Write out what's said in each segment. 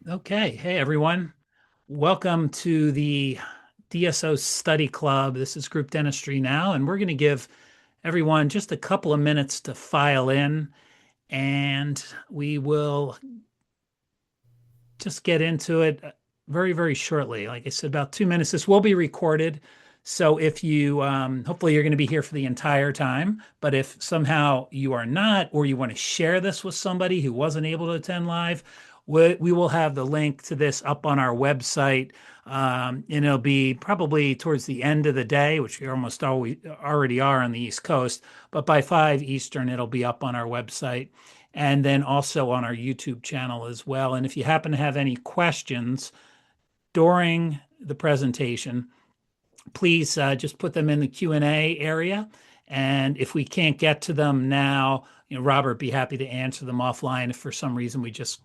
Okay. Hey, everyone. Welcome to the DSO Study Club. This is Group Dentistry Now, and we're going to give everyone just a couple of minutes to file in, and we will just get into it very, very shortly. Like I said, about 2 minutes. This will be recorded. So if you, hopefully you're going to be here for the entire time, but if somehow you are not, or you want to share this with somebody who wasn't able to attend live, we will have the link to this up on our website. And it'll be probably towards the end of the day, which we almost always already are on the East Coast, but by 5 Eastern, it'll be up on our website and then also on our YouTube channel as well. And if you happen to have any questions during the presentation, please just put them in the Q&A area. And if we can't get to them now, Robert, be happy to answer them offline if for some reason we just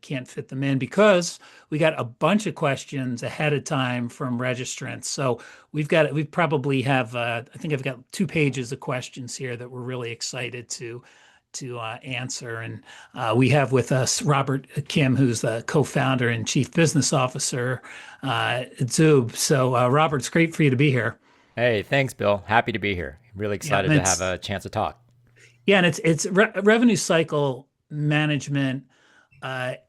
can't fit them in because we got a bunch of questions ahead of time from registrants. So we probably have, I think I've got 2 pages of questions here that we're really excited to answer. And we have with us Robert Kim, who's the co-founder and chief business officer at Zuub. So, Robert, it's great for you to be here. Hey, thanks, Bill. Happy to be here. Really Yeah, and excited to have a chance to talk. and it's revenue cycle management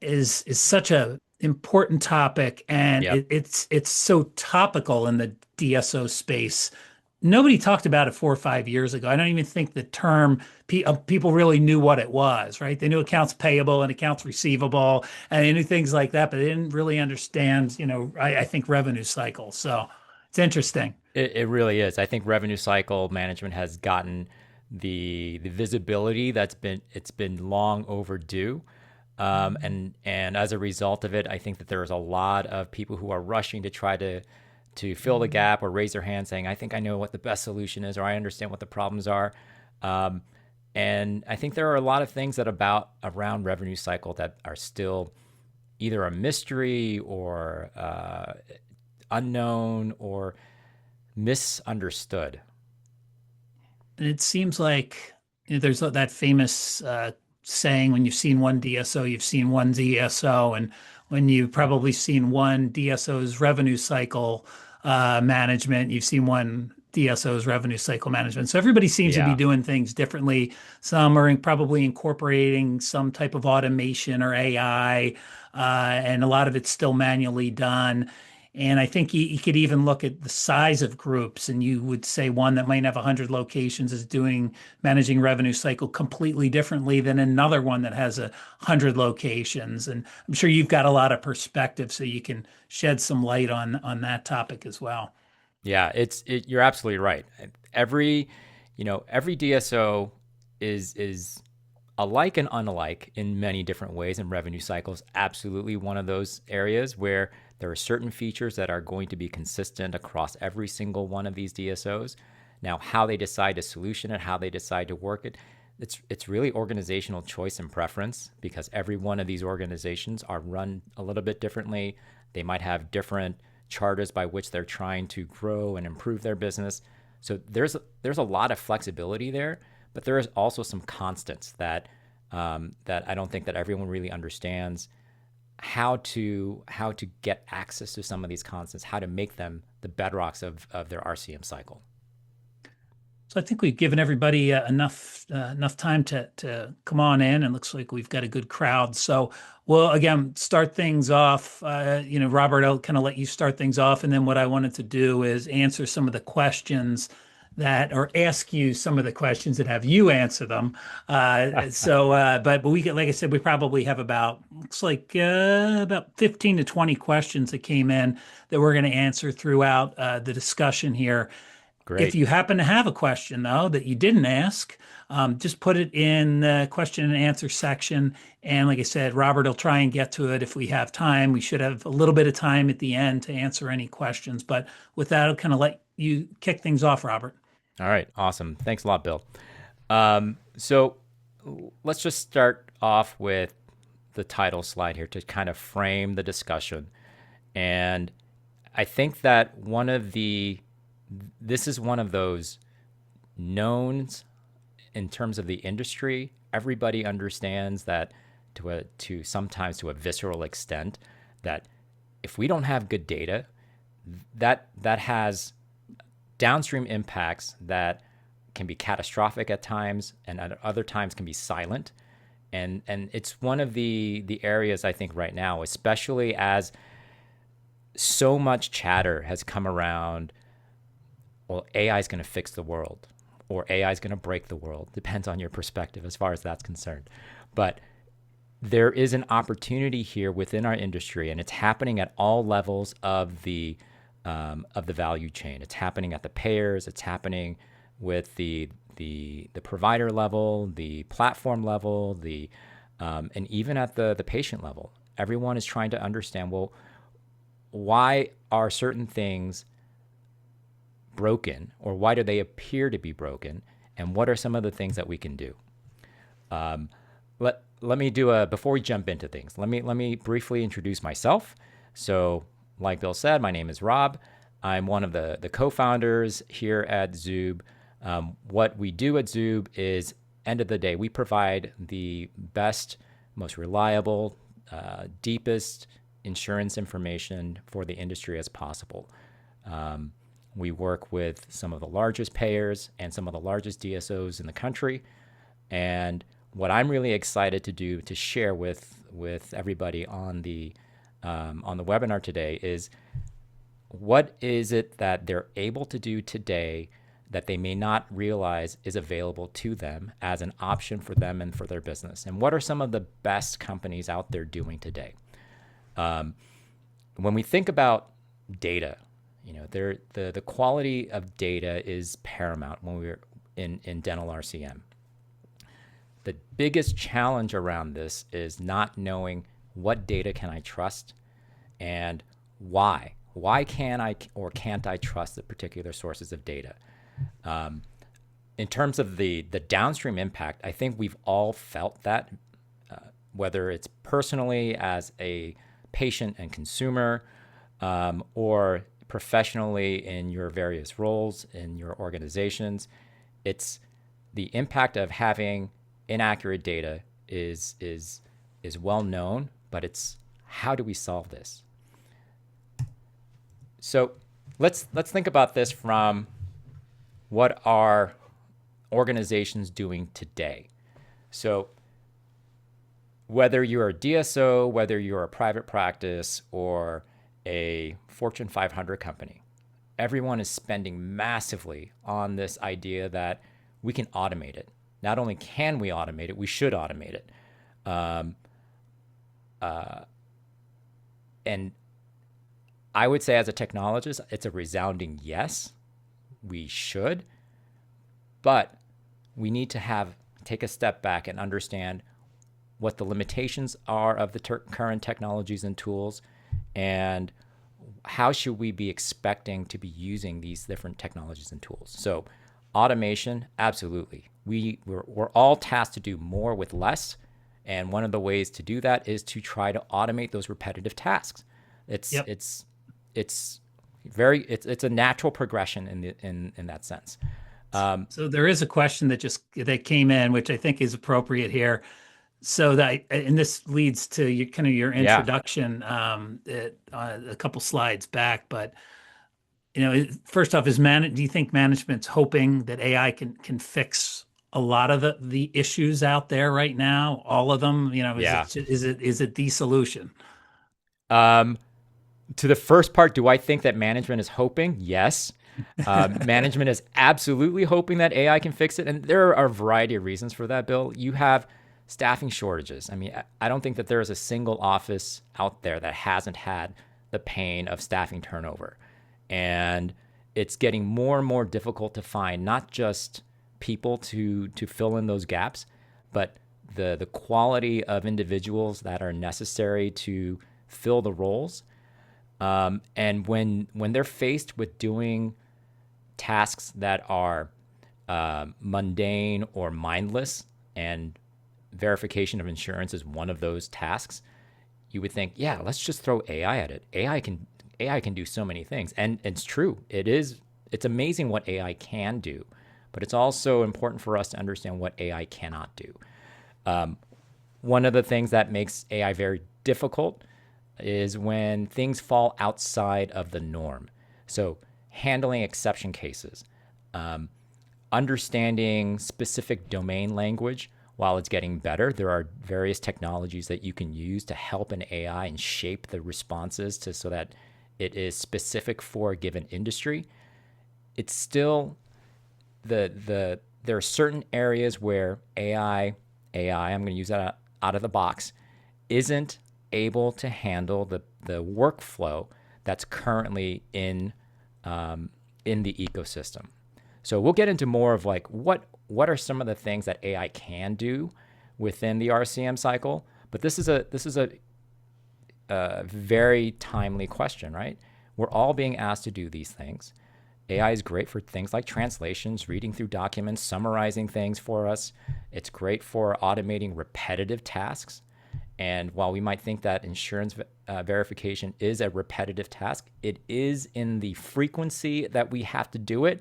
is such a important topic, and Yep. it's so topical in the DSO space. Nobody talked about it 4 or 5 years ago. I don't even think the term people really knew what it was, right? They knew accounts payable and accounts receivable, and they knew things like that, but they didn't really understand, I think revenue cycle. So it's interesting. It really is. I think revenue cycle management has gotten the visibility it's been long overdue. And as a result of it, I think that there's a lot of people who are rushing to try to fill the gap or raise their hand saying, I think I know what the best solution is, or I understand what the problems are. Um, and I think there are a lot of things that about around revenue cycle that are still either a mystery or unknown or misunderstood. And it seems like there's that famous saying, when you've seen one DSO, you've seen one DSO. And when you've probably seen one DSO's revenue cycle management, you've seen one DSO's revenue cycle management. So everybody seems to be Yeah. doing things differently. Some are probably incorporating some type of automation or AI, and a lot of it's still manually done. And I think you could even look at the size of groups, and you would say one that might have 100 locations is doing managing revenue cycle completely differently than another one that has 100 locations. And I'm sure you've got a lot of perspective, so you can shed some light on that topic as well. Yeah, you're absolutely right. Every, every DSO is alike and unlike in many different ways, and revenue cycles absolutely one of those areas where there are certain features that are going to be consistent across every single one of these DSOs. Now, how they decide to solution it, how they decide to work it, it's really organizational choice and preference because every one of these organizations are run a little bit differently. They might have different charters by which they're trying to grow and improve their business. So there's a lot of flexibility there, but there is also some constants that I don't think that everyone really understands how to get access to some of these constants, how to make them the bedrocks of their RCM cycle. So I think we've given everybody enough time to come on in, and looks like we've got a good crowd. So we'll again start things off. Robert, I'll kind of let you start things off, and then what I wanted to do is answer some of the questions or ask you some of the questions and have you answer them. But we get, like I said, we probably have looks like about 15 to 20 questions that came in that we're going to answer throughout the discussion here. If Great. you happen to have a question, though, that you didn't ask, just put it in the question and answer section. And like I said, Robert will try and get to it if we have time. We should have a little bit of time at the end to answer any questions. But with that, I'll kind of let you kick things off, Robert. All right. Awesome. Thanks a lot, Bill. So let's just start off with the title slide here to kind of frame the discussion. And I think that this is one of those knowns in terms of the industry. Everybody understands that to sometimes to a visceral extent that if we don't have good data, that has downstream impacts that can be catastrophic at times and at other times can be silent. And it's one of the areas I think right now, especially as so much chatter has come around, well, AI is going to fix the world or AI is going to break the world. Depends on your perspective as far as that's concerned. But there is an opportunity here within our industry, and it's happening at all levels of the value chain. It's happening at the payers. It's happening with the provider level, the platform level, and even at the patient level. Everyone is trying to understand, well, why are certain things broken, or why do they appear to be broken, and what are some of the things that we can do? Let me do before we jump into things. Let me briefly introduce myself. So, like Bill said, my name is Rob. I'm one of the co-founders here at Zuub. What we do at Zuub is, end of the day, we provide the best, most reliable, deepest insurance information for the industry as possible. We work with some of the largest payers and some of the largest DSOs in the country. And what I'm really excited to do to share with everybody on the webinar today is what is it that they're able to do today that they may not realize is available to them as an option for them and for their business, and what are some of the best companies out there doing today. When we think about data, the quality of data is paramount when we're in dental RCM. The biggest challenge around this is not knowing what data can I trust and why. Why can I or can't I trust the particular sources of data? In terms of the downstream impact, I think we've all felt that, whether it's personally as a patient and consumer, or professionally in your various roles in your organizations. It's the impact of having inaccurate data is well known, but it's how do we solve this? So let's think about this from what are organizations doing today. So whether you're a DSO, whether you're a private practice or a Fortune 500 company, everyone is spending massively on this idea that we can automate it. Not only can we automate it, we should automate it. And I would say as a technologist, it's a resounding yes, we should, but we need to take a step back and understand what the limitations are of the current technologies and tools, and how should we be expecting to be using these different technologies and tools. So automation, absolutely. We're all tasked to do more with less, and one of the ways to do that is to try to automate those repetitive tasks. It's a natural progression in that sense. So there is a question that came in, which I think is appropriate here. So and this leads to your introduction a couple slides back. But first off, do you think management's hoping that AI can fix a lot of the issues out there right now? All of them? Is it the solution? To the first part, do I think that management is hoping? Yes. Management is absolutely hoping that AI can fix it. And there are a variety of reasons for that, Bill. You have staffing shortages. I mean, I don't think that there is a single office out there that hasn't had the pain of staffing turnover. And it's getting more and more difficult to find not just people to fill in those gaps, but the quality of individuals that are necessary to fill the roles. And when they're faced with doing tasks that are mundane or mindless, and verification of insurance is one of those tasks, you would think, yeah, let's just throw AI at it. AI can do so many things, and it's true. It's amazing what AI can do, but it's also important for us to understand what AI cannot do. One of the things that makes AI very difficult is when things fall outside of the norm. So, handling exception cases, um, understanding specific domain language while it's getting better. There are various technologies that you can use to help an AI and shape the responses to so that it is specific for a given industry. It's still there are certain areas where I'm going to use that out of the box, isn't able to handle the workflow that's currently in the ecosystem. So we'll get into more of like what are some of the things that AI can do within the RCM cycle. But this is a very timely question, right? We're all being asked to do these things. AI is great for things like translations, reading through documents, summarizing things for us. It's great for automating repetitive tasks. And while we might think that insurance verification is a repetitive task, it is in the frequency that we have to do it.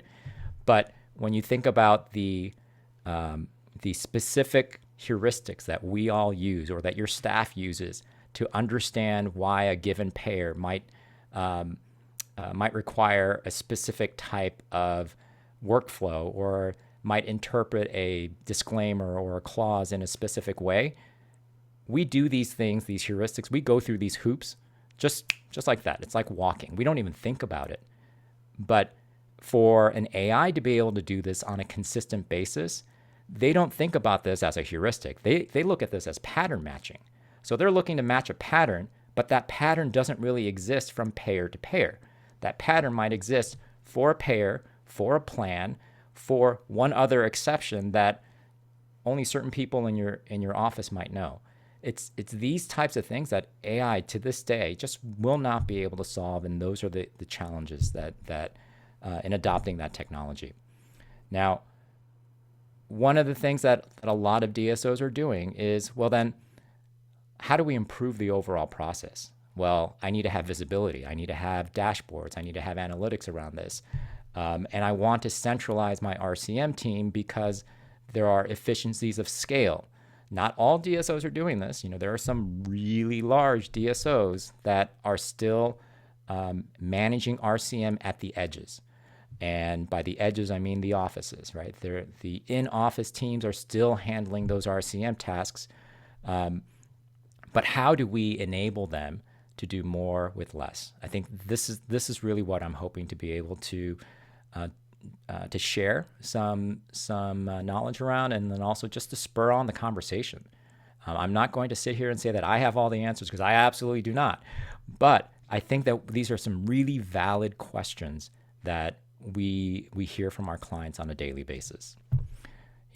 But when you think about the specific heuristics that we all use or that your staff uses to understand why a given payer might require a specific type of workflow or might interpret a disclaimer or a clause in a specific way. We do these things, these heuristics, we go through these hoops just like that. It's like walking. We don't even think about it. But for an AI to be able to do this on a consistent basis, they don't think about this as a heuristic. They look at this as pattern matching. So they're looking to match a pattern, but that pattern doesn't really exist from payer to payer. That pattern might exist for a payer, for a plan, for one other exception that only certain people in your office might know. It's these types of things that AI to this day just will not be able to solve, and those are the challenges that in adopting that technology. Now, one of the things that a lot of DSOs are doing is, well, then, how do we improve the overall process? Well, I need to have visibility. I need to have dashboards. I need to have analytics around this. And I want to centralize my RCM team because there are efficiencies of scale. Not all DSOs are doing this. There are some really large DSOs that are still managing RCM at the edges. And by the edges, I mean the offices, right? The in-office teams are still handling those RCM tasks. But how do we enable them to do more with less? I think this is really what I'm hoping to be able to share some knowledge around, and then also just to spur on the conversation. I'm not going to sit here and say that I have all the answers, because I absolutely do not. But I think that these are some really valid questions that we hear from our clients on a daily basis.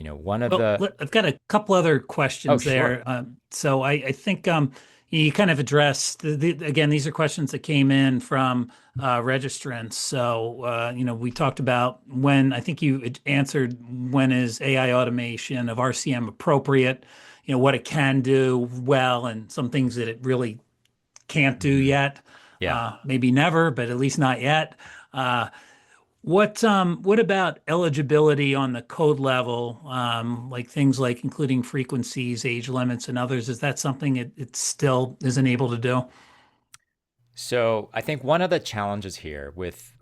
I've got a couple other Oh, questions sure. there. So I think you kind of addressed again, these are questions that came in from registrants. So we talked about when I think you answered when is AI automation of RCM appropriate, what it can do well, and some things that it really can't do Hmm. yet. Yeah. Maybe never, but at least not yet. What about eligibility on the code level, like things like including frequencies, age limits, and others? Is that something it still isn't able to do? So I think one of the challenges here with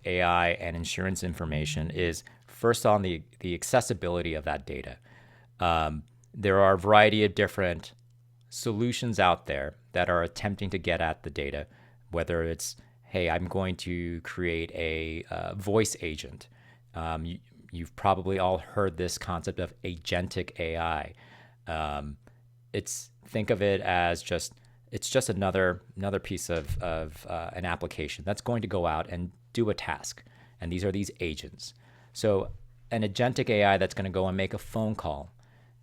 AI and insurance information is first on the accessibility of that data. There are a variety of different solutions out there that are attempting to get at the data, whether it's, hey, I'm going to create a voice agent. You've probably all heard this concept of agentic AI. Um, think of it as it's just another piece of an application that's going to go out and do a task, and these are these agents. So an agentic AI that's going to go and make a phone call,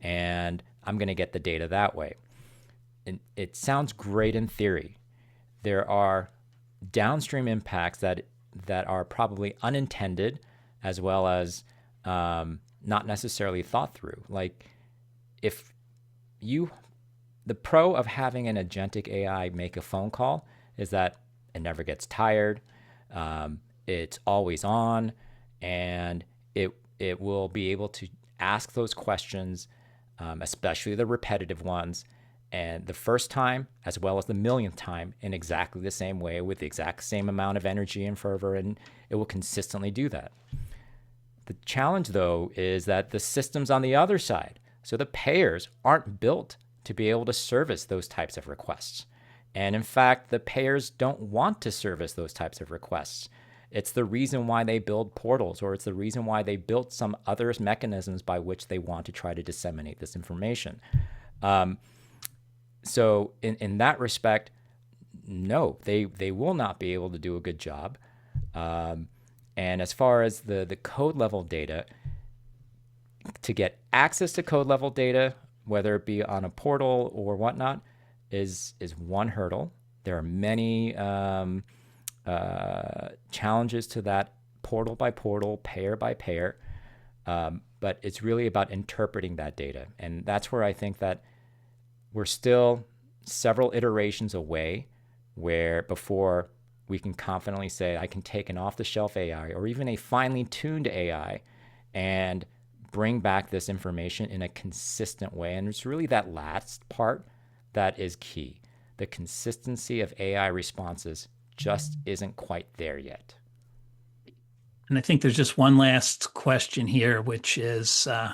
and I'm going to get the data that way. And it sounds great in theory. There are downstream impacts that are probably unintended, as well as not necessarily thought through. Like if you the pro of having an agentic AI make a phone call is that it never gets tired. It's always on, and it will be able to ask those questions especially the repetitive ones, and the first time as well as the millionth time in exactly the same way with the exact same amount of energy and fervor, and it will consistently do that. The challenge, though, is that the systems on the other side, so the payers, aren't built to be able to service those types of requests. And in fact, the payers don't want to service those types of requests. It's the reason why they build portals, or it's the reason why they built some other mechanisms by which they want to try to disseminate this information. So in that respect, no, they will not be able to do a good job. And as far as the code level data, to get access to code level data, whether it be on a portal or whatnot, is one hurdle. There are many challenges to that, portal by portal, payer by payer. But it's really about interpreting that data. And that's where I think that we're still several iterations away where before we can confidently say, I can take an off-the-shelf AI or even a finely tuned AI and bring back this information in a consistent way. And it's really that last part that is key. The consistency of AI responses just isn't quite there yet. And I think there's just one last question here, which is, I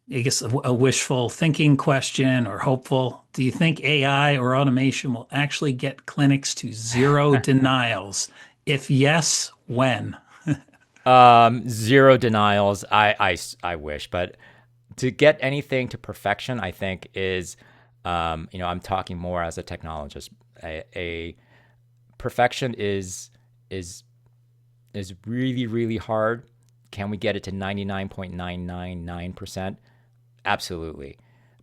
guess, a wishful thinking question or hopeful. Do you think AI or automation will actually get clinics to zero denials? If yes, when? Zero denials. I wish, but to get anything to perfection, I think is, I'm talking more as a technologist. A perfection is really, really hard. Can we get it to 99.999%? Absolutely.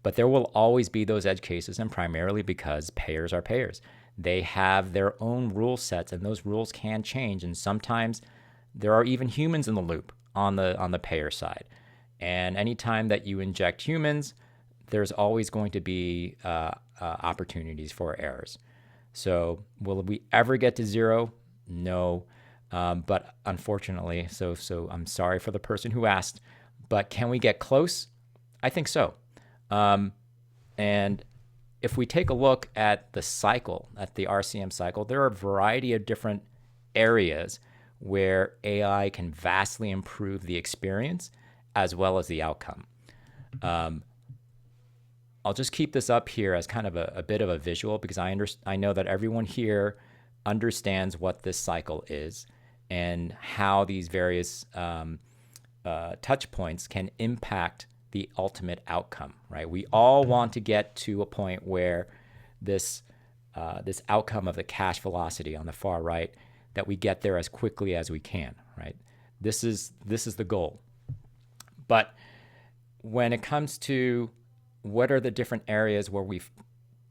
But there will always be those edge cases, and primarily because payers are payers. They have their own rule sets, and those rules can change. And sometimes there are even humans in the loop on the payer side. And anytime that you inject humans, there's always going to be opportunities for errors. So will we ever get to zero? No. But unfortunately, so I'm sorry for the person who asked, but can we get close? I think so. And if we take a look at the cycle, at the RCM cycle, there are a variety of different areas where AI can vastly improve the experience as well as the outcome. I'll just keep this up here as kind of a bit of a visual because I know that everyone here understands what this cycle is and how these various touch points can impact the ultimate outcome, right? We all want to get to a point where this outcome of the cash velocity on the far right, that we get there as quickly as we can, right? This is the goal. But when it comes to what are the different areas where we've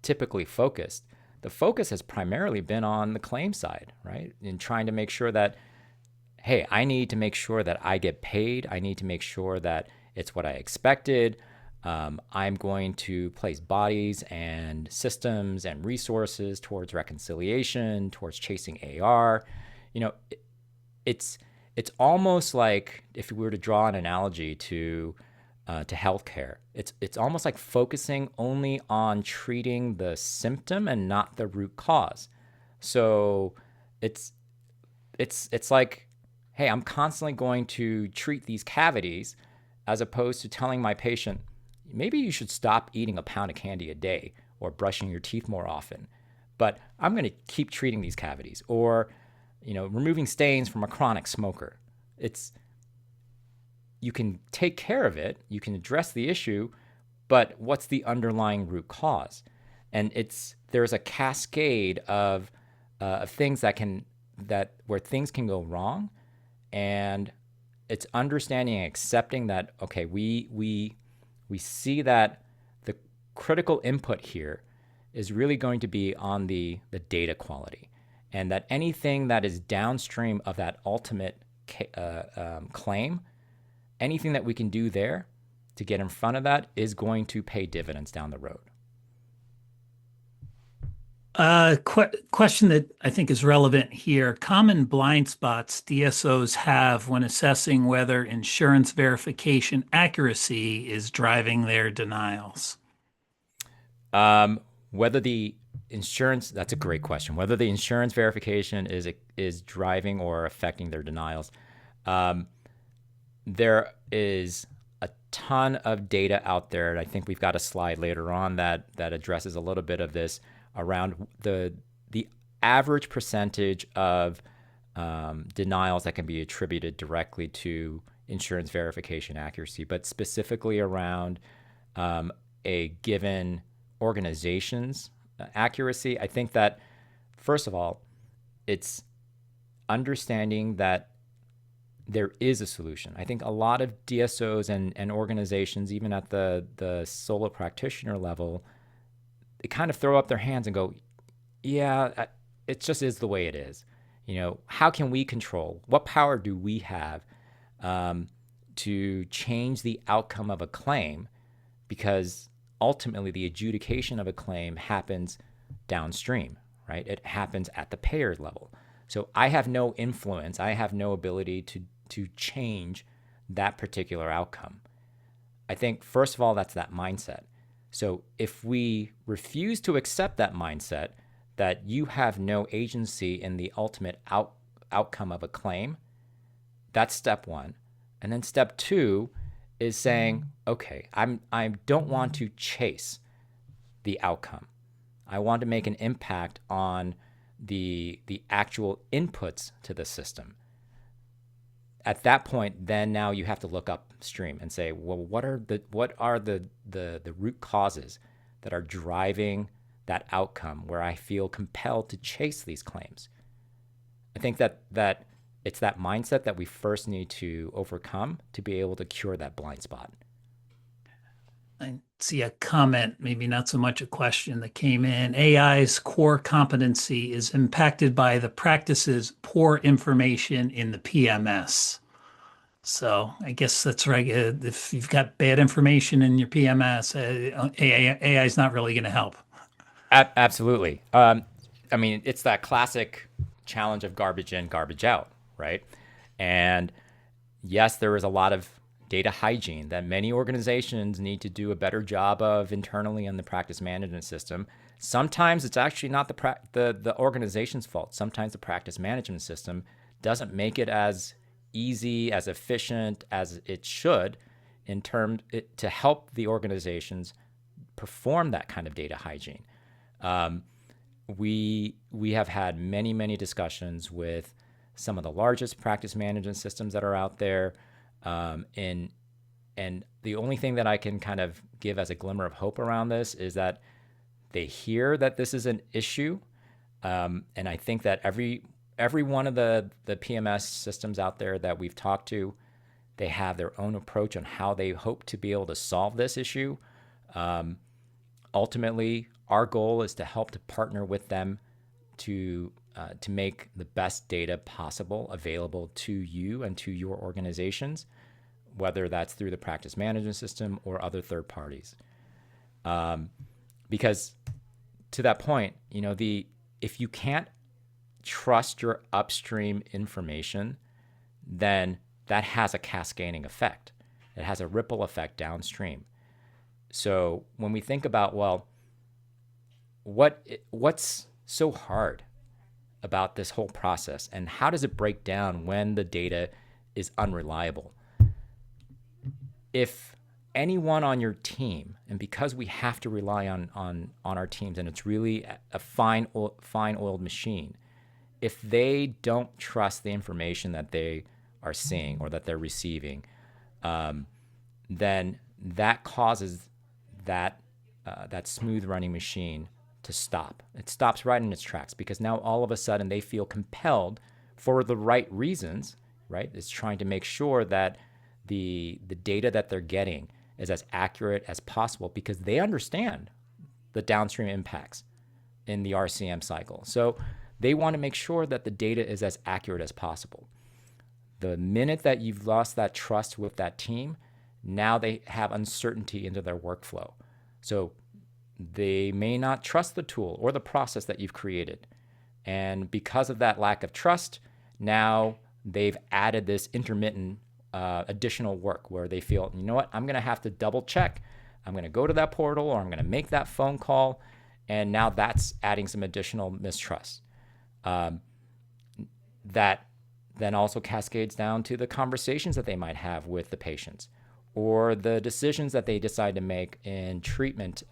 typically focused, the focus has primarily been on the claim side, right? In trying to make sure that, hey, I need to make sure that I get paid. I need to make sure that it's what I expected. I'm going to place bodies and systems and resources towards reconciliation, towards chasing AR. It's almost like, if we were to draw an analogy to healthcare, it's almost like focusing only on treating the symptom and not the root cause. So it's like, hey, I'm constantly going to treat these cavities, as opposed to telling my patient, maybe you should stop eating a pound of candy a day or brushing your teeth more often. But I'm going to keep treating these cavities, or removing stains from a chronic smoker. You can take care of it, you can address the issue, but what's the underlying root cause? And there's a cascade of things where things can go wrong, and it's understanding and accepting that, okay, we see that the critical input here is really going to be on the data quality, and that anything that is downstream of that ultimate claim, anything that we can do there to get in front of that is going to pay dividends down the road. Question that I think is relevant here. Common blind spots DSOs have when assessing whether insurance verification accuracy is driving their denials. Um, whether the insurance, that's a great question. Whether the insurance verification is driving or affecting their denials. Um, there is a ton of data out there, and I think we've got a slide later on that addresses a little bit of this around the average percentage of denials that can be attributed directly to insurance verification accuracy, but specifically around a given organization's accuracy. I think that, first of all, it's understanding that there is a solution. I think a lot of DSOs and organizations, even at the solo practitioner level, they kind of throw up their hands and go, yeah, it just is the way it is. How can we control? What power do we have to change the outcome of a claim? Because ultimately, the adjudication of a claim happens downstream, right? It happens at the payer level. So I have no influence. I have no ability to change that particular outcome. I think, first of all, that's that mindset. So if we refuse to accept that mindset, that you have no agency in the ultimate outcome of a claim, that's step one. And then step two is saying, okay, I don't want to chase the outcome. I want to make an impact on the actual inputs to the system. At that point, then now you have to look upstream and say, well, what are the root causes that are driving that outcome where I feel compelled to chase these claims? I think that it's that mindset that we first need to overcome to be able to cure that blind spot. I see a comment, maybe not so much a question that came in. AI's core competency is impacted by the practice's poor information in the PMS. So I guess that's right. If you've got bad information in your PMS, AI is not really going to help. Absolutely. I mean, it's that classic challenge of garbage in, garbage out, right? And yes, there is a lot of data hygiene that many organizations need to do a better job of internally in the practice management system. Sometimes it's actually not the organization's fault. Sometimes the practice management system doesn't make it as easy, as efficient as it should to help the organizations perform that kind of data hygiene. We have had many discussions with some of the largest practice management systems that are out there, and the only thing that I can kind of give as a glimmer of hope around this is that they hear that this is an issue, and I think that every one of the PMS systems out there that we've talked to, they have their own approach on how they hope to be able to solve this issue. Ultimately, our goal is to help to partner with them to make the best data possible available to you and to your organizations, whether that's through the practice management system or other third parties. Because to that point, if you can't trust your upstream information, then that has a cascading effect. It has a ripple effect downstream. So when we think about, well, what's so hard about this whole process, and how does it break down when the data is unreliable? If anyone on your team, and because we have to rely on our teams, and it's really a fine-oiled machine, if they don't trust the information that they are seeing or that they're receiving, then that causes that smooth running machine to stop. It stops right in its tracks because now all of a sudden they feel compelled for the right reasons, right? It's trying to make sure that the data that they're getting is as accurate as possible because they understand the downstream impacts in the RCM cycle. So they want to make sure that the data is as accurate as possible. The minute that you've lost that trust with that team, now they have uncertainty into their workflow. So they may not trust the tool or the process that you've created. And because of that lack of trust, now they've added this intermittent additional work where they feel, you know what, I'm going to have to double check. I'm going to go to that portal or I'm going to make that phone call. And now that's adding some additional mistrust. That then also cascades down to the conversations that they might have with the patients or the decisions that they decide to make in treatment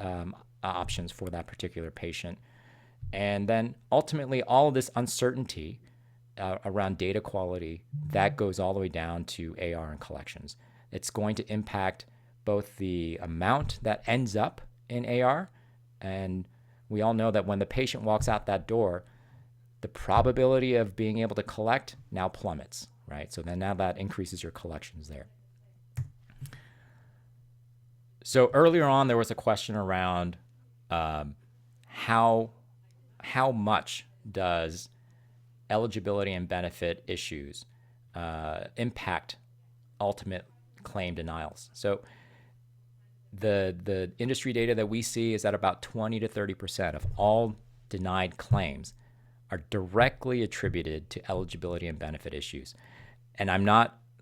options for that particular patient. And then ultimately, all of this uncertainty around data quality, that goes all the way down to AR and collections. It's going to impact both the amount that ends up in AR, and we all know that when the patient walks out that door, the probability of being able to collect now plummets, right? So then now that increases your collections there. So earlier on, there was a question around how much does eligibility and benefit issues impact ultimate claim denials. So the industry data that we see is that about 20 to 30% of all denied claims are directly attributed to eligibility and benefit issues. And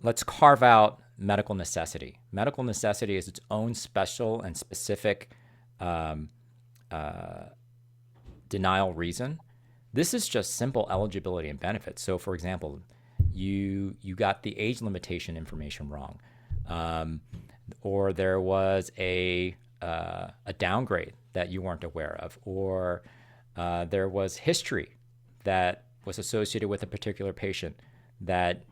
let's carve out medical necessity. Medical necessity is its own special and specific denial reason. This is just simple eligibility and benefits. So for example, you got the age limitation information wrong, or there was a downgrade that you weren't aware of, or there was history that was associated with a particular patient that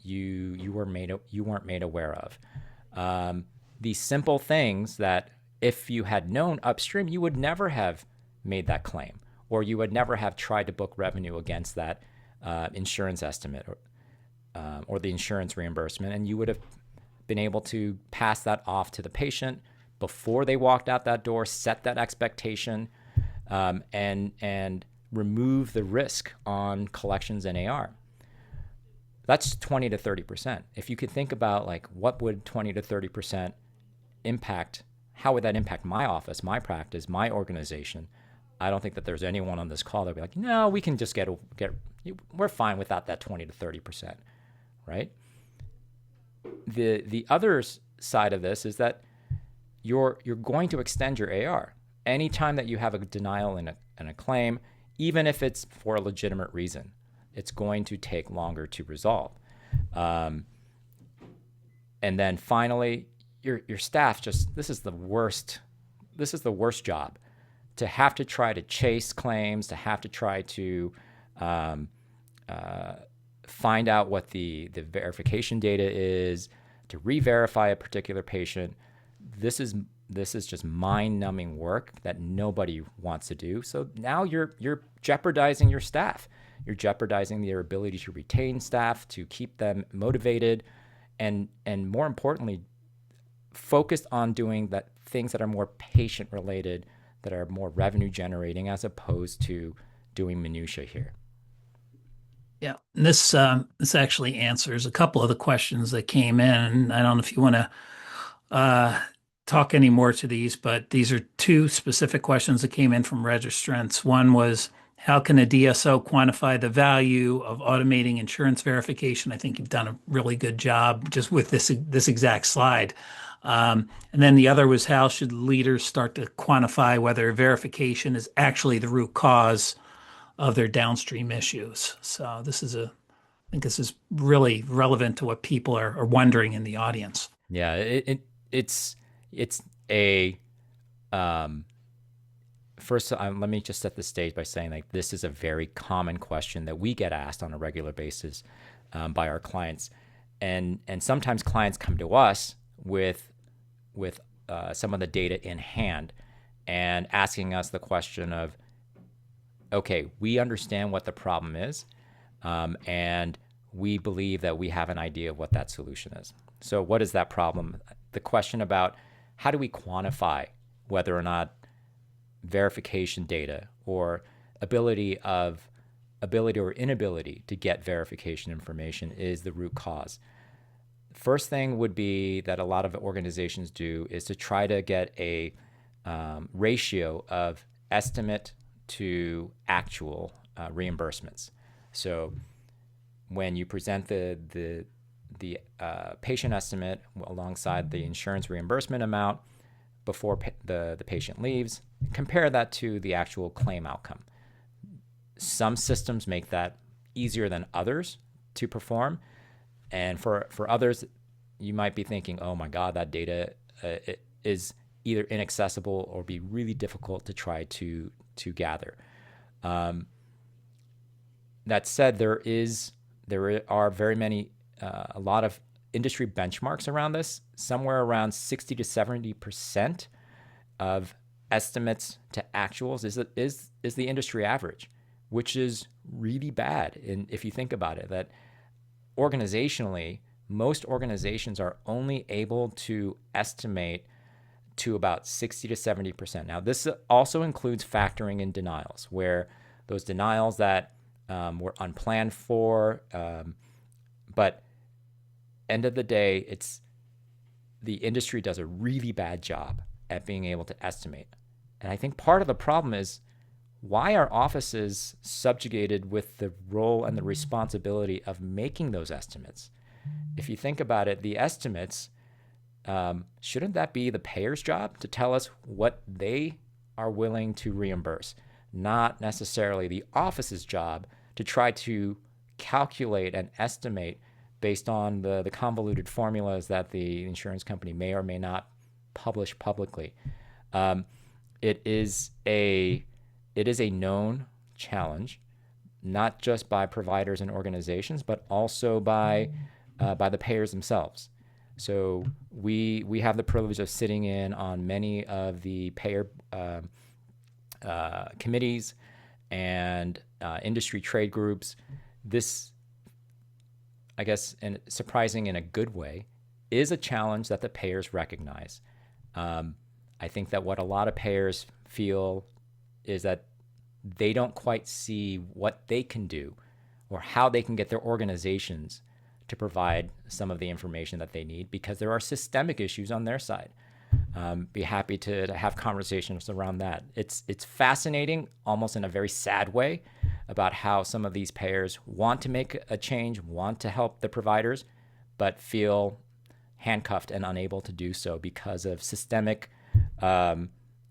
you weren't made aware of. These simple things that if you had known upstream, you would never have made that claim, or you would never have tried to book revenue against that insurance estimate or the insurance reimbursement, and you would have been able to pass that off to the patient before they walked out that door, set that expectation, and remove the risk on collections and AR. That's 20 to 30%. If you could think about like what would 20 to 30% impact, how would that impact my office, my practice, my organization? I don't think that there's anyone on this call that would be like, no, we can just we're fine without that 20 to 30%, right? The other side of this is that you're going to extend your AR. Anytime that you have a denial in a claim, even if it's for a legitimate reason, it's going to take longer to resolve. And then finally, your staff this is the worst job, to have to try to chase claims, to have to try to find out what the verification data is, to re-verify a particular patient. This is just mind-numbing work that nobody wants to do. So now you're jeopardizing your staff. You're jeopardizing their ability to retain staff, to keep them motivated, and more importantly, focused on doing that things that are more patient-related, that are more revenue-generating, as opposed to doing minutia here. Yeah, and this actually answers a couple of the questions that came in. I don't know if you want to talk any more to these, but these are two specific questions that came in from registrants. One was, how can a DSO quantify the value of automating insurance verification? I think you've done a really good job just with this exact slide. And then the other was, how should leaders start to quantify whether verification is actually the root cause of their downstream issues? So I think this is really relevant to what people are wondering in the audience. Yeah, it's a first, let me just set the stage by saying, like, this is a very common question that we get asked on a regular basis by our clients, and sometimes clients come to us with some of the data in hand and asking us the question of, okay, we understand what the problem is, and we believe that we have an idea of what that solution is. So what is that problem? The question about how do we quantify whether or not verification data or ability or inability to get verification information is the root cause. First thing would be that a lot of organizations do is to try to get a ratio of estimate to actual reimbursements. So when you present the patient estimate alongside the insurance reimbursement amount before the patient leaves, compare that to the actual claim outcome. Some systems make that easier than others to perform. And for others, you might be thinking, oh my God, that data is either inaccessible or be really difficult to try to gather. That said, there are very many, a lot of industry benchmarks around this. Somewhere around 60 to 70% of estimates to actuals is the industry average, which is really bad. And if you think about it, that organizationally, most organizations are only able to estimate to about 60 to 70%. Now, this also includes factoring in denials, where those denials that were unplanned for, but end of the day, it's the industry does a really bad job at being able to estimate. And I think part of the problem is, why are offices subjugated with the role and the responsibility of making those estimates? If you think about it, the estimates, shouldn't that be the payer's job to tell us what they are willing to reimburse, not necessarily the office's job to try to calculate and estimate based on the convoluted formulas that the insurance company may or may not publish publicly. It is a known challenge, not just by providers and organizations, but also by the payers themselves. So we have the privilege of sitting in on many of the payer committees and industry trade groups. This, I guess, and surprising in a good way, is a challenge that the payers recognize. I think that what a lot of payers feel is that they don't quite see what they can do or how they can get their organizations to provide some of the information that they need, because there are systemic issues on their side. Be happy to have conversations around that. It's fascinating, almost in a very sad way, about how some of these payers want to make a change, want to help the providers, but feel handcuffed and unable to do so because of systemic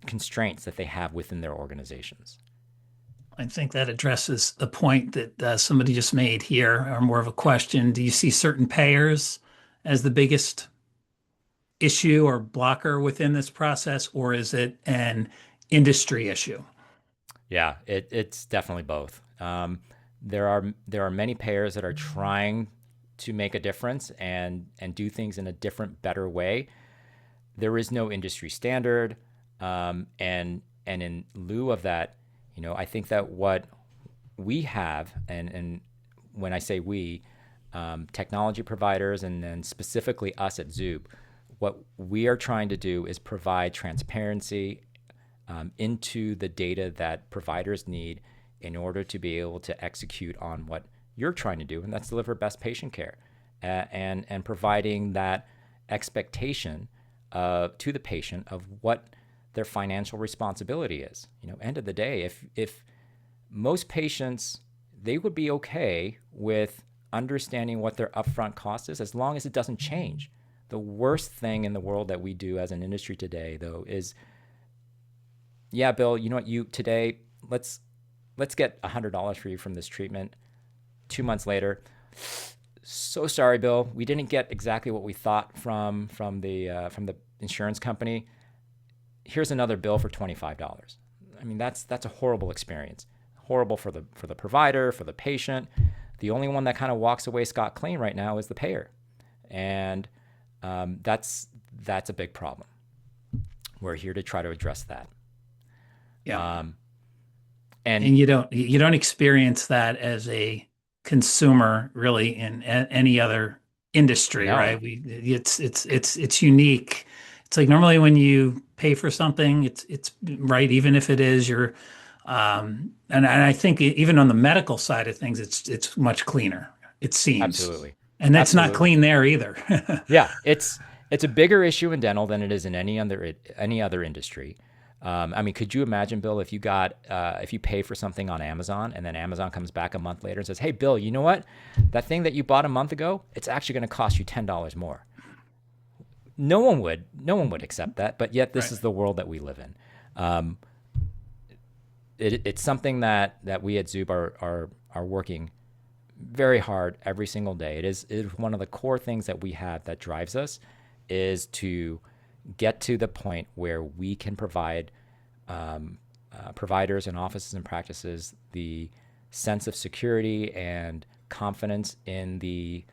constraints that they have within their organizations. I think that addresses the point that somebody just made here, or more of a question. Do you see certain payers as the biggest issue or blocker within this process, or is it an industry issue? Yeah, it's definitely both. There are many payers that are trying to make a difference and do things in a different, better way. There is no industry standard, and in lieu of that, I think that what we have, and when I say we, technology providers, and then specifically us at Zuub, what we are trying to do is provide transparency into the data that providers need in order to be able to execute on what you're trying to do, and that's deliver best patient care, and providing that expectation to the patient of what their financial responsibility is. End of the day, if most patients, they would be okay with understanding what their upfront cost is as long as it doesn't change. The worst thing in the world that we do as an industry today, though, is, yeah, Bill, you know what, today, let's get $100 for you from this treatment. 2 months later, so sorry, Bill, we didn't get exactly what we thought from the insurance company. Here's another bill for $25. I mean, that's a horrible experience. Horrible for the provider, for the patient. The only one that kind of walks away scot clean right now is the payer, and that's a big problem. We're here to try to address that. Yeah. And you don't experience that as a consumer really in any other industry, no, right? It's unique. It's like normally when you pay for something, it's right, even if it is your and I think even on the medical side of things, it's much cleaner, it seems. absolutely, And that's not absolutely. clean there either. Yeah, it's a bigger issue in dental than it is in any other industry. I mean, could you imagine, Bill, if you pay for something on Amazon and then Amazon comes back a month later and says, "Hey, Bill, you know what? That thing that you bought a month ago, it's actually going to cost you $10 more." No one would. No one would accept that. But yet, this Right. is the world that we live in. Um, it's something that we at Zuub are working very hard every single day. It is one of the core things that we have that drives us is to get to the point where we can provide providers and offices and practices the sense of security and confidence in the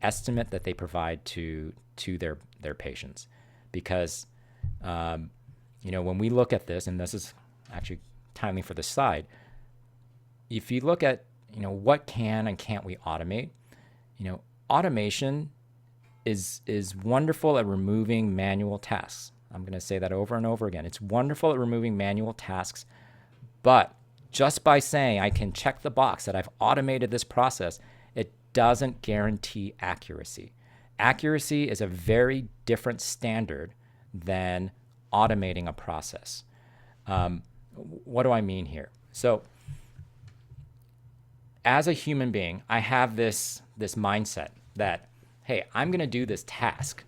estimate that they provide to their patients, because when we look at this, and this is actually timely for this slide, if you look at what can and can't we automate, automation is wonderful at removing manual tasks. I'm going to say that over and over again. It's wonderful at removing manual tasks, but just by saying I can check the box that I've automated this process, it doesn't guarantee accuracy. Accuracy is a very different standard than automating a process. What do I mean here? So, as a human being, I have this mindset that, hey, I'm going to do this task.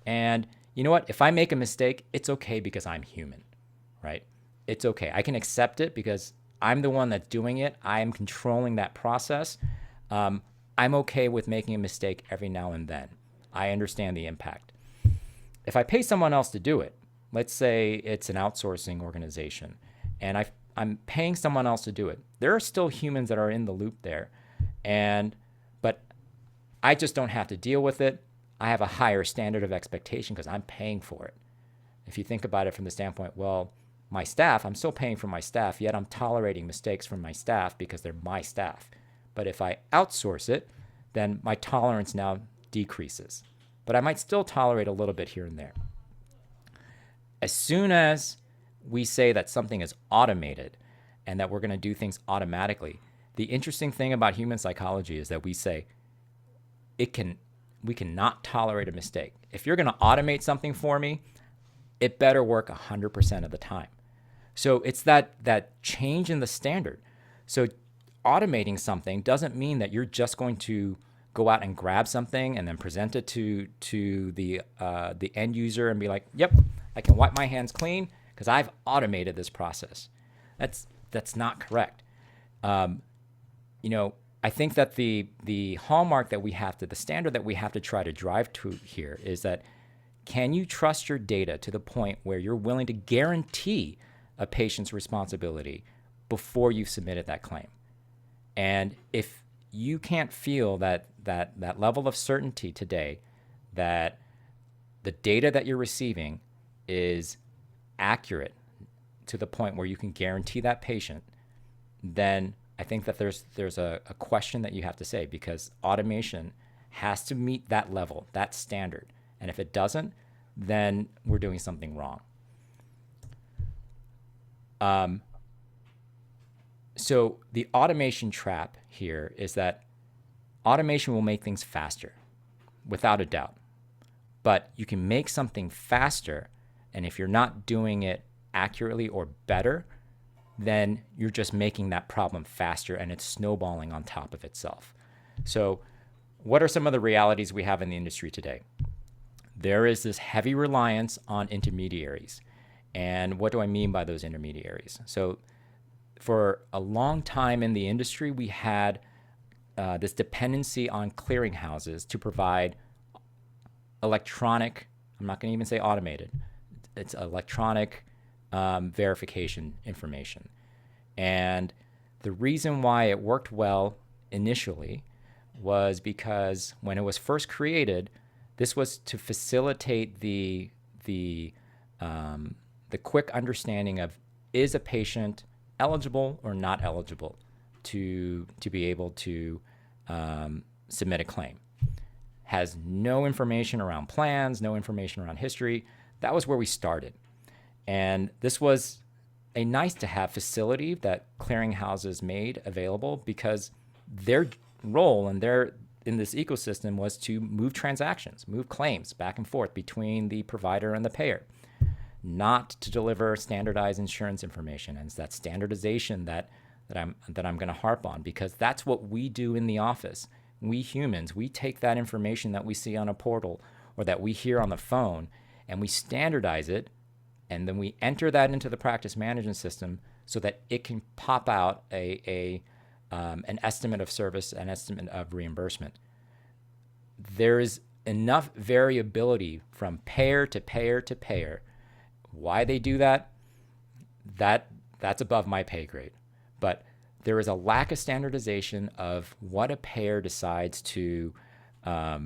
And you know what? If I make a mistake, it's okay because I'm human, right? It's okay. I can accept it because I'm the one that's doing it. I am controlling that process. I'm okay with making a mistake every now and then. I understand the impact. If I pay someone else to do it, let's say it's an outsourcing organization, and I'm paying someone else to do it. There are still humans that are in the loop there, but I just don't have to deal with it. I have a higher standard of expectation because I'm paying for it. If you think about it from the standpoint, well, my staff, I'm still paying for my staff, yet I'm tolerating mistakes from my staff because they're my staff. But if I outsource it, then my tolerance now decreases. But I might still tolerate a little bit here and there. As soon as we say that something is automated and that we're going to do things automatically, the interesting thing about human psychology is that we say we cannot tolerate a mistake. If you're going to automate something for me, it better work 100% of the time. So it's that change in the standard. So automating something doesn't mean that you're just going to go out and grab something and then present it to the end user and be like, "Yep, I can wipe my hands clean because I've automated this process." That's not correct. I think that the hallmark that we have to, the standard that we have to try to drive to here is that, can you trust your data to the point where you're willing to guarantee a patient's responsibility before you've submitted that claim? And if you can't feel that level of certainty today, that the data that you're receiving is accurate to the point where you can guarantee that patient, then I think that there's a question that you have to say, because automation has to meet that level, that standard. And if it doesn't, then we're doing something wrong. So the automation trap here is that automation will make things faster, without a doubt. But you can make something faster, and if you're not doing it accurately or better, then you're just making that problem faster and it's snowballing on top of itself. So what are some of the realities we have in the industry today? There is this heavy reliance on intermediaries. And what do I mean by those intermediaries? So for a long time in the industry, we had this dependency on clearinghouses to provide electronic, I'm not going to even say automated, it's electronic verification information. And the reason why it worked well initially was because when it was first created, this was to facilitate the quick understanding of, is a patient eligible or not eligible to be able to submit a claim. Has no information around plans, no information around history. That was where we started. And this was a nice to have facility that clearinghouses made available, because their role and in this ecosystem was to move transactions, move claims back and forth between the provider and the payer. not to deliver standardized insurance information. And it's that standardization that I'm going to harp on, because that's what we do in the office. We humans, we take that information that we see on a portal or that we hear on the phone, and we standardize it, and then we enter that into the practice management system so that it can pop out an estimate of service, an estimate of reimbursement. There is enough variability from payer to payer to payer. Why they do that's above my pay grade. But there is a lack of standardization of what a payer decides to, how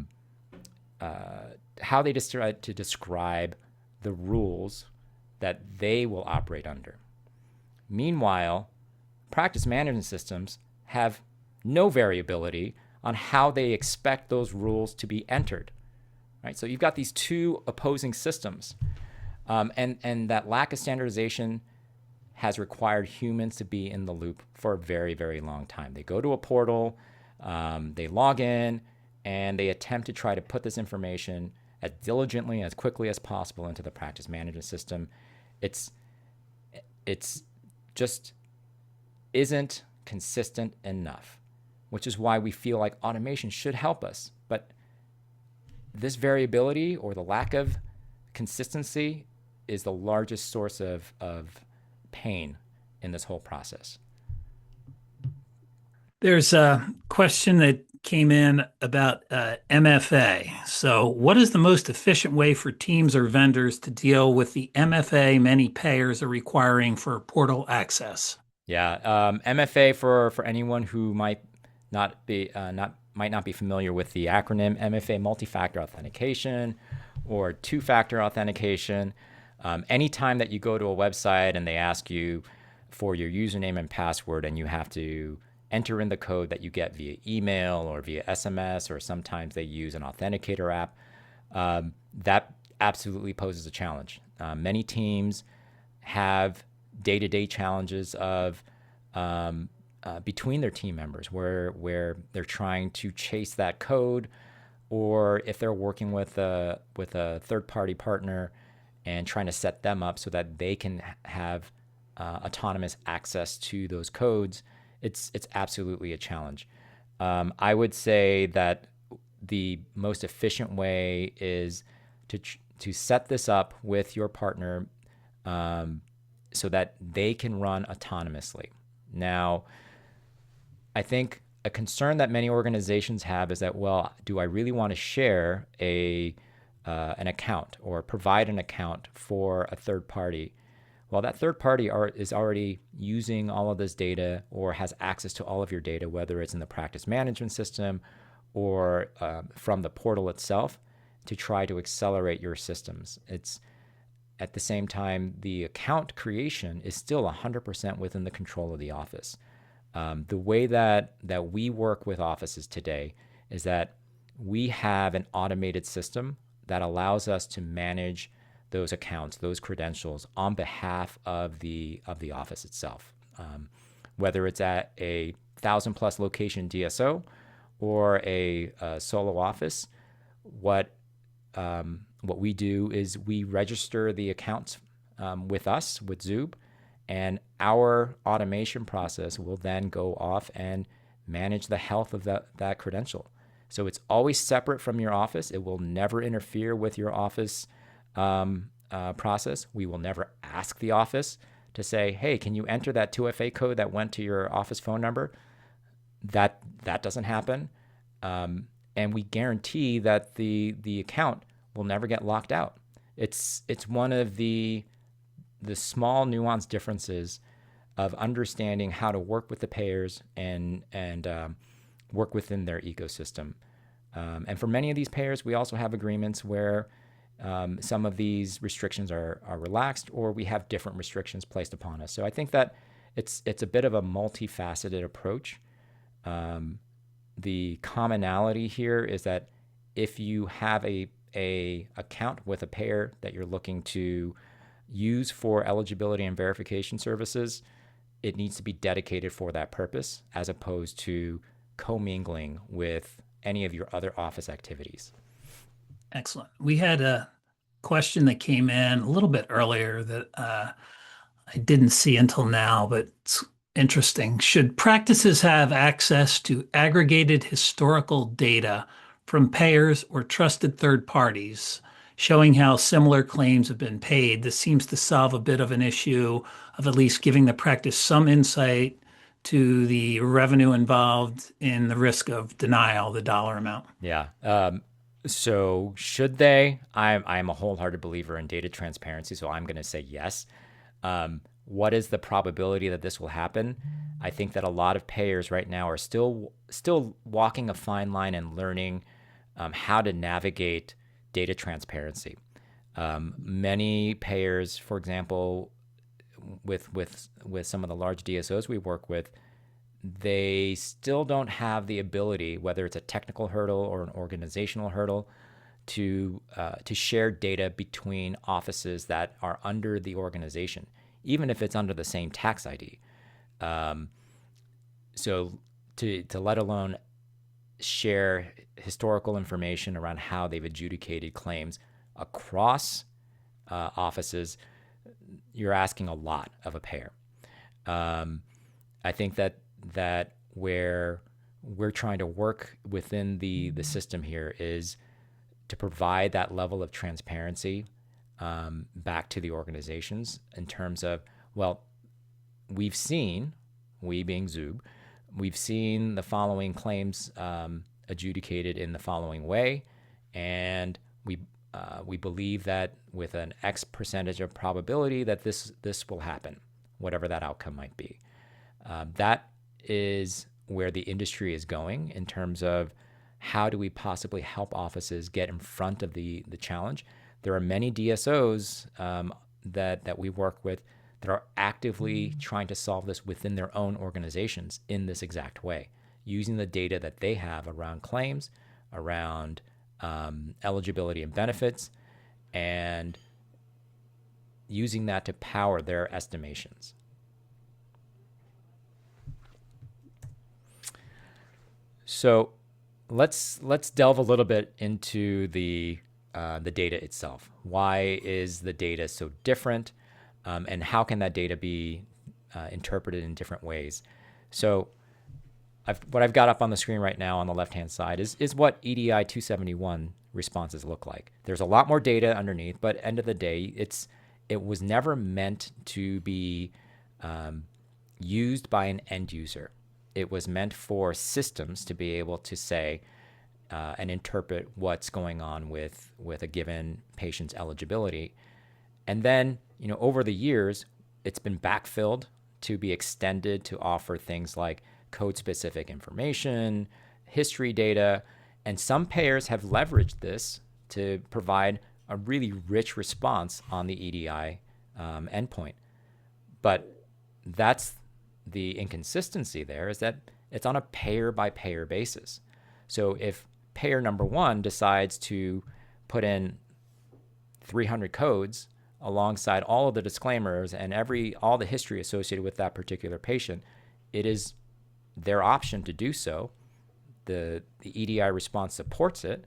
they decide to describe the rules that they will operate under. Meanwhile, practice management systems have no variability on how they expect those rules to be entered. Right? So you've got these two opposing systems, and that lack of standardization has required humans to be in the loop for a very, very long time. They go to a portal, they log in, and they attempt to try to put this information as diligently, as quickly as possible into the practice management system. It's just isn't consistent enough, which is why we feel like automation should help us. But this variability or the lack of consistency is the largest source of pain in this whole process. There's a question that came in about MFA. So, what is the most efficient way for teams or vendors to deal with the MFA many payers are requiring for portal access? Yeah, MFA for anyone who might not be familiar with the acronym MFA, multi-factor authentication or two-factor authentication. Anytime that you go to a website and they ask you for your username and password, and you have to enter in the code that you get via email or via SMS, or sometimes they use an authenticator app, that absolutely poses a challenge. Many teams have day-to-day challenges of between their team members where they're trying to chase that code, or if they're working with a third-party partner and trying to set them up so that they can have autonomous access to those codes, it's absolutely a challenge. I would say that the most efficient way is to set this up with your partner so that they can run autonomously. Now, I think a concern that many organizations have is that, well, do I really want to share an account or provide an account for a third party? Well, that third party is already using all of this data or has access to all of your data, whether it's in the practice management system or from the portal itself, to try to accelerate your systems. It's at the same time, the account creation is still 100% within the control of the office. The way that we work with offices today is that we have an automated system that allows us to manage those accounts, those credentials on behalf of the office itself. Whether it's at a 1,000+ location DSO or a solo office, what we do is we register the accounts with us, with Zuub, and our automation process will then go off and manage the health of that credential. So it's always separate from your office. It will never interfere with your office process. We will never ask the office to say, hey, can you enter that 2FA code that went to your office phone number? That doesn't happen. And we guarantee that the account will never get locked out. It's one of the small nuanced differences of understanding how to work with the payers and work within their ecosystem. And for many of these payers, we also have agreements where some of these restrictions are relaxed, or we have different restrictions placed upon us. So I think that it's a bit of a multifaceted approach. The commonality here is that if you have a account with a payer that you're looking to use for eligibility and verification services, it needs to be dedicated for that purpose, as opposed to commingling with any of your other office activities. Excellent. We had question that came in a little bit earlier that I didn't see until now, but it's interesting. Should practices have access to aggregated historical data from payers or trusted third parties showing how similar claims have been paid? This seems to solve a bit of an issue of at least giving the practice some insight to the revenue involved in the risk of denial, the dollar amount. Yeah. So should they? I'm a wholehearted believer in data transparency, so I'm going to say yes. What is the probability that this will happen? I think that a lot of payers right now are still walking a fine line and learning how to navigate data transparency. Many payers, for example, with some of the large DSOs we work with, they still don't have the ability, whether it's a technical hurdle or an organizational hurdle, to share data between offices that are under the organization, even if it's under the same tax ID. So to let alone share historical information around how they've adjudicated claims across offices, you're asking a lot of a payer. I think that where we're trying to work within the system here is to provide that level of transparency back to the organizations in terms of, well, we've seen, we being Zuub, we've seen the following claims adjudicated in the following way, and we believe that with an X percentage of probability that this will happen, whatever that outcome might be. That is where the industry is going in terms of how do we possibly help offices get in front of the challenge. There are many DSOs that we work with that are actively trying to solve this within their own organizations in this exact way, using the data that they have around claims, around eligibility and benefits, and using that to power their estimations. So let's delve a little bit into the data itself. Why is the data so different, and how can that data be interpreted in different ways? So what I've got up on the screen right now on the left-hand side is what EDI 271 responses look like. There's a lot more data underneath, but end of the day, it was never meant to be used by an end user. It was meant for systems to be able to say and interpret what's going on with a given patient's eligibility. And then, over the years, it's been backfilled to be extended to offer things like code-specific information, history data, and some payers have leveraged this to provide a really rich response on the EDI endpoint. But that's the inconsistency there, is that it's on a payer-by-payer basis. So if payer number one decides to put in 300 codes alongside all of the disclaimers and all the history associated with that particular patient, it is their option to do so. The EDI response supports it,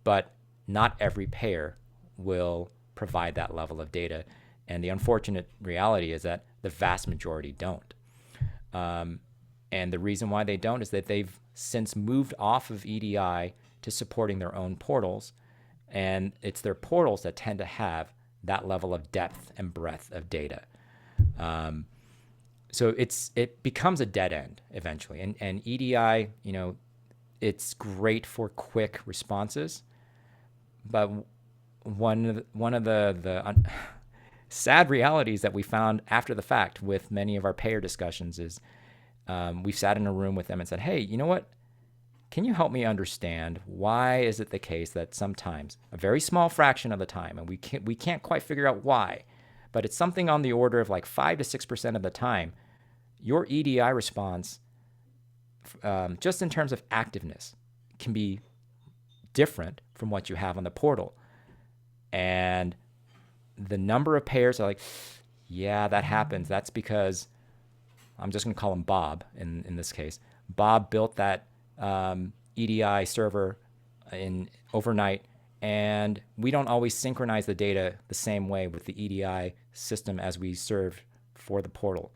but not every payer will provide that level of data. And the unfortunate reality is that the vast majority don't. And the reason why they don't is that they've since moved off of EDI to supporting their own portals, and it's their portals that tend to have that level of depth and breadth of data. So it becomes a dead end eventually. And EDI, it's great for quick responses, but one of the sad realities that we found after the fact with many of our payer discussions is we've sat in a room with them and said, hey, you know what? Can you help me understand why is it the case that sometimes, a very small fraction of the time, and we can't quite figure out why, but it's something on the order of like 5 to 6% of the time, your EDI response, just in terms of activeness, can be different from what you have on the portal. And the number of payers are like, yeah, that happens. That's because, I'm just going to call him Bob in this case. Bob built that EDI server overnight, and we don't always synchronize the data the same way with the EDI system as we serve for the portal.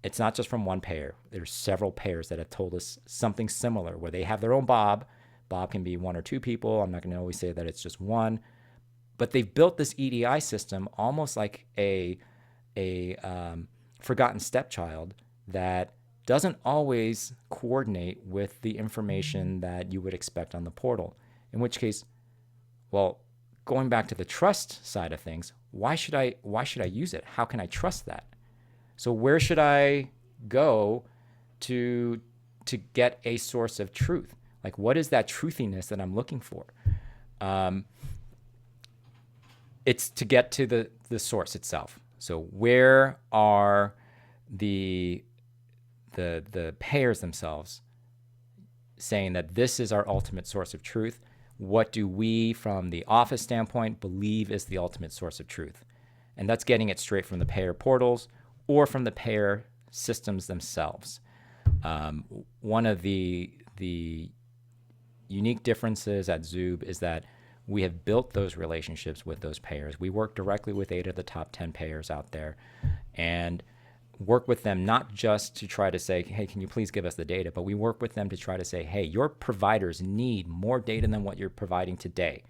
It's not just from one payer. There's several payers that have told us something similar where they have their own Bob. Bob can be one or two people. I'm not going to always say that it's just one, but they've built this EDI system almost like a forgotten stepchild that doesn't always coordinate with the information that you would expect on the portal. In which case, well, going back to the trust side of things, why should I use it? How can I trust that? So where should I go to get a source of truth? Like, what is that truthiness that I'm looking for? It's to get to the source itself. So where are the payers themselves saying that this is our ultimate source of truth? What do we, from the office standpoint, believe is the ultimate source of truth? And that's getting it straight from the payer portals or from the payer systems themselves. One of the unique differences at Zuub is that we have built those relationships with those payers. We work directly with 8 of the top 10 payers out there and work with them not just to try to say, hey, can you please give us the data, but we work with them to try to say, hey, your providers need more data than what you're providing today.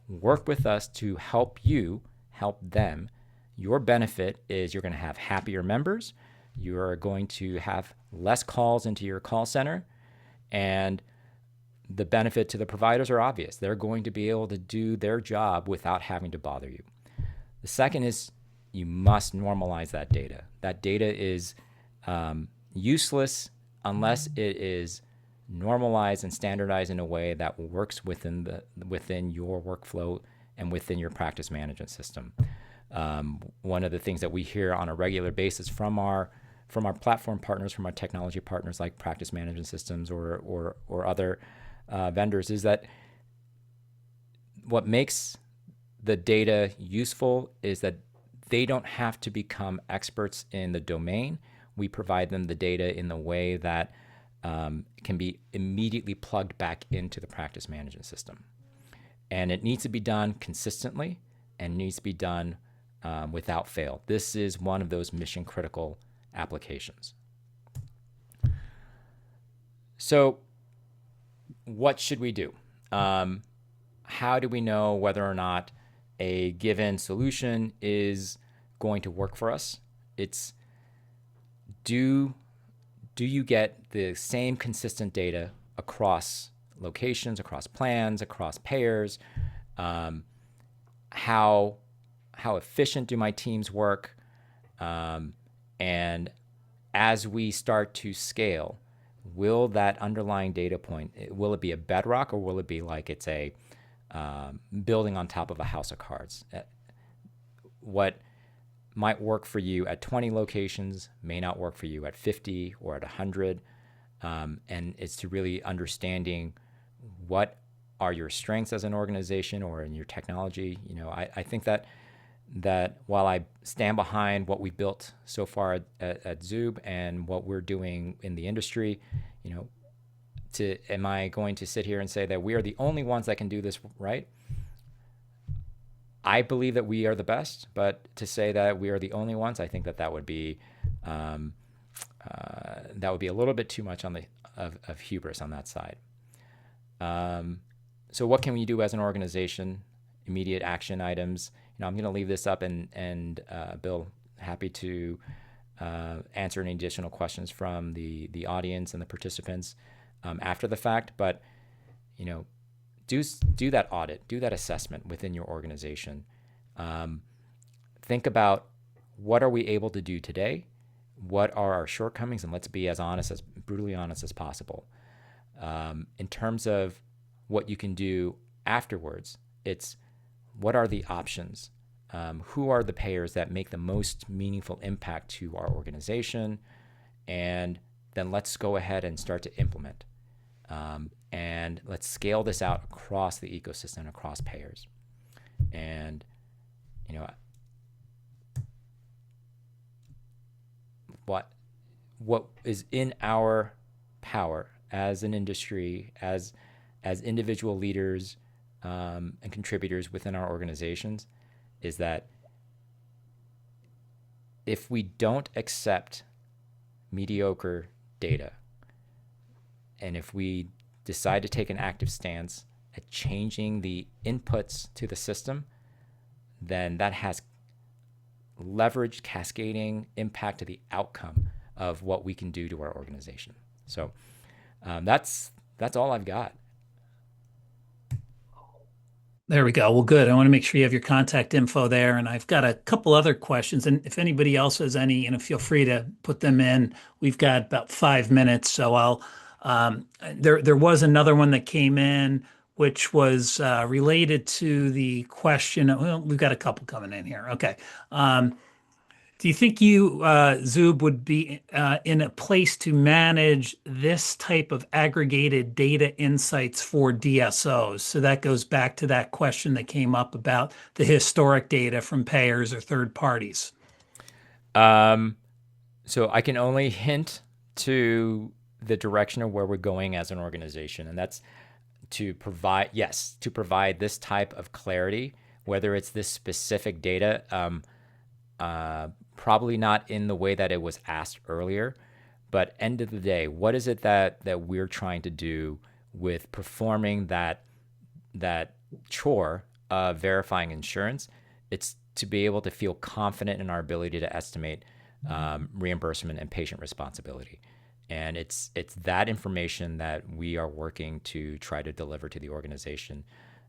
Work with us to help you help them. Your benefit is you're going to have happier members. You're going to have less calls into your call center, and the benefit to the providers are obvious. They're going to be able to do their job without having to bother you. The second is you must normalize that data. That data is useless unless it is normalized and standardized in a way that works within your workflow and within your practice management system. One of the things that we hear on a regular basis from our platform partners, from our technology partners like practice management systems or other vendors, is that what makes the data useful is that they don't have to become experts in the domain. We provide them the data in the way that can be immediately plugged back into the practice management system. And it needs to be done consistently and needs to be done without fail. This is one of those mission critical applications. So what should we do? How do we know whether or not a given solution is going to work for us? It's do you get the same consistent data across locations, across plans, across payers? How efficient do my teams work? And as we start to scale, will that underlying data point, will it be a bedrock, or will it be like it's a building on top of a house of cards? What might work for you at 20 locations may not work for you at 50 or at 100. And it's to really understanding what are your strengths as an organization or in your technology. I think that while I stand behind what we built so far at Zuub and what we're doing in the industry, am I going to sit here and say that we are the only ones that can do this right? I believe that we are the best, but to say that we are the only ones, I think that would be a little bit too much of hubris on that side. So what can we do as an organization? Immediate action items. I'm going to leave this up, and Bill, happy to answer any additional questions from the audience and the participants after the fact. But do that audit, do that assessment within your organization. Think about what are we able to do today, what are our shortcomings, and let's be as brutally honest as possible. In terms of what you can do afterwards, it's what are the options? Who are the payers that make the most meaningful impact to our organization? And then let's go ahead and start to implement. And let's scale this out across the ecosystem, across payers. And, what is in our power as an industry, as as individual leaders and contributors within our organizations is that if we don't accept mediocre data, and if we decide to take an active stance at changing the inputs to the system, then that has leveraged cascading impact to the outcome of what we can do to our organization. So that's all I've got. There we go. Well, good. I want to make sure you have your contact info there. And I've got a couple other questions. And if anybody else has any, feel free to put them in. We've got about 5 minutes. So there was another one that came in, which was related to the question. Well, we've got a couple coming in here. Okay. Do you think you, Zuub, would be in a place to manage this type of aggregated data insights for DSOs? So that goes back to that question that came up about the historic data from payers or third parties. So I can only hint to the direction of where we're going as an organization, and that's to provide, yes, to provide this type of clarity, whether it's this specific data. Probably not in the way that it was asked earlier, but end of the day, what is it that we're trying to do with performing that chore of verifying insurance? It's to be able to feel confident in our ability to estimate reimbursement and patient responsibility. And it's that information that we are working to try to deliver to the organization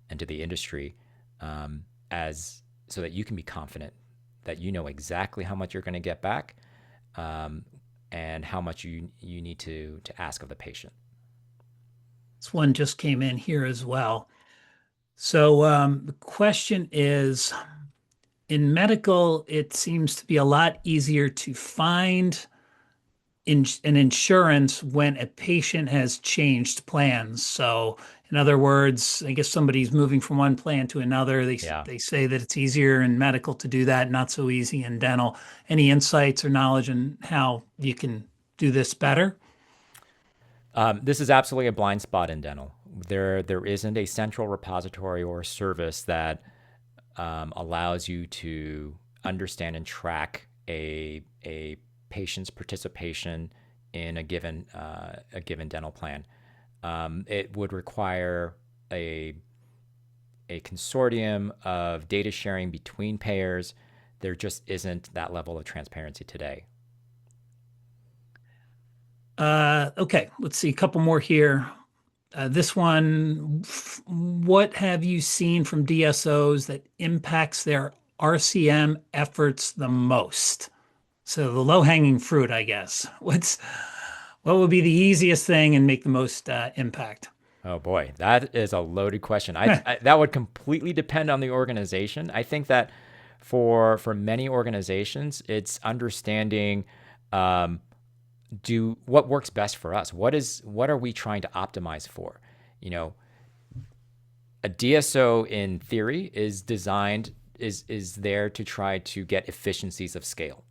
and to the industry, as so that you can be confident that you know exactly how much you're going to get back, and how much you need to ask of the patient. This one just came in here as well. So the question is, in medical, it seems to be a lot easier to find an insurance when a patient has changed plans. So, in other words, I guess somebody's moving from one plan to another. Yeah. They say that it's easier in medical to do that, not so easy in dental. Any insights or knowledge on how you can do this better? This is absolutely a blind spot in dental. There isn't a central repository or service that allows you to understand and track a patient's participation in a given dental plan. It would require a consortium of data sharing between payers. There just isn't that level of transparency today. Okay, let's see a couple more here. This one, what have you seen from DSOs that impacts their RCM efforts the most? So the low-hanging fruit, I guess. What would be the easiest thing and make the most impact? Oh boy, that is a loaded question. That would completely depend on the organization. I think that for many organizations, it's understanding what works best for us. What are we trying to optimize for? You know, a DSO in theory is designed is there to try to get efficiencies of scale,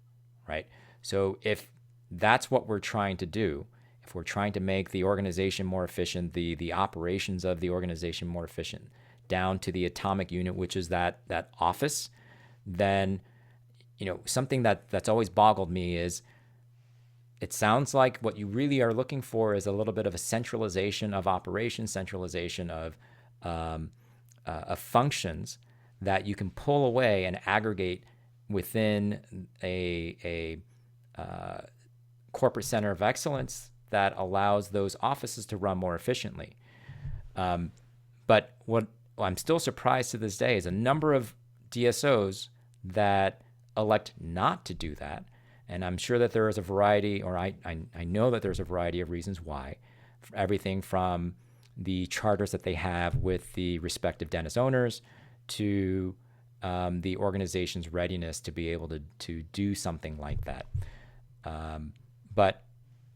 right? So if that's what we're trying to do, if we're trying to make the organization more efficient, the operations of the organization more efficient, down to the atomic unit, which is that office, then something that's always boggled me is, it sounds like what you really are looking for is a little bit of a centralization of operations, centralization of functions that you can pull away and aggregate within a corporate center of excellence that allows those offices to run more efficiently. But what I'm still surprised to this day is a number of DSOs that elect not to do that. And I'm sure that there is a variety, or I know that there's a variety of reasons why. Everything from the charters that they have with the respective dentist owners to the organization's readiness to be able to do something like that. But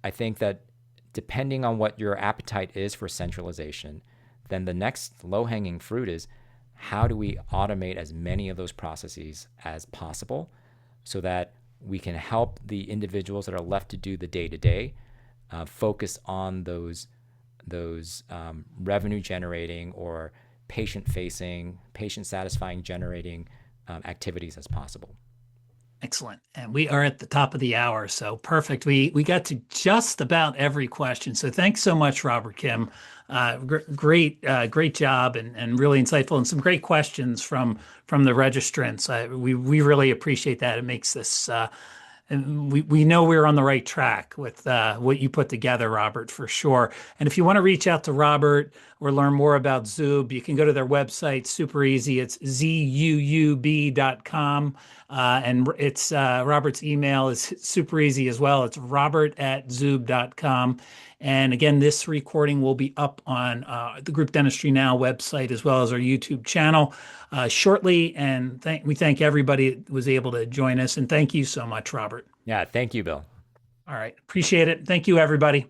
I think that depending on what your appetite is for centralization, then the next low-hanging fruit is, how do we automate as many of those processes as possible so that we can help the individuals that are left to do the day-to-day focus on those those revenue generating or patient facing, patient satisfying generating activities as possible. Excellent. And we are at the top of the hour, so perfect. We got to just about every question. So thanks so much, Robert Kim. Great job, and really insightful, and some great questions from the registrants. We really appreciate that. It makes this and we know we're on the right track with what you put together, Robert, for sure. And if you want to reach out to Robert or learn more about Zuub, you can go to their website. Super easy. It's zuub.com. And it's Robert's email is super easy as well. It's robert@zuub.com. And again, this recording will be up on the Group Dentistry Now website as well as our YouTube channel shortly. And we thank everybody that was able to join us. And thank you so much, Robert. Yeah, thank you, Bill. All right. Appreciate it. Thank you, everybody.